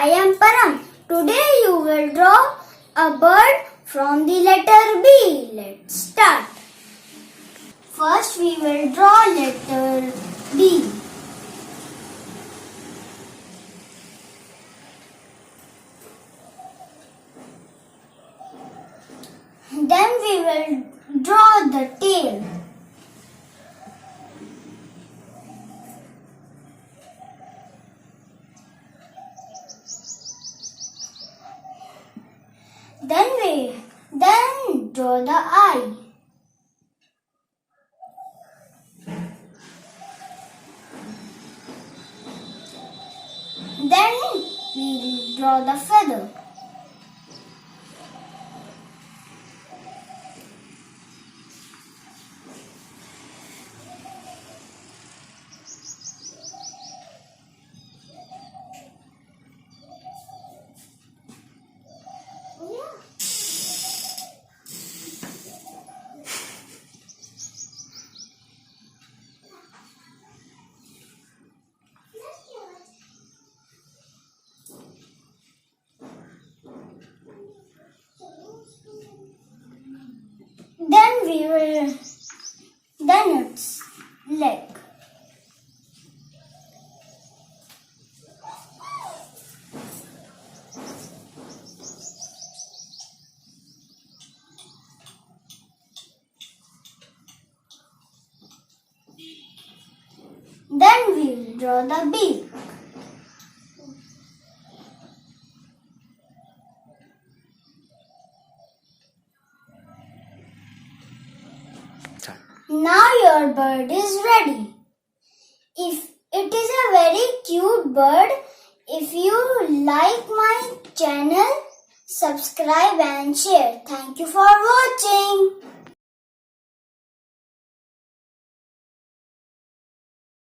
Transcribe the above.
I am Param. Today you will draw a bird from the letter B. Let's start. First we will draw letter B. Then we will draw the tail. Then draw the eye. Then we draw the feather. Then its leg. Then we will draw the beak. Now your bird is ready. If it is a very cute bird, if you like my channel, subscribe and share. Thank you for watching.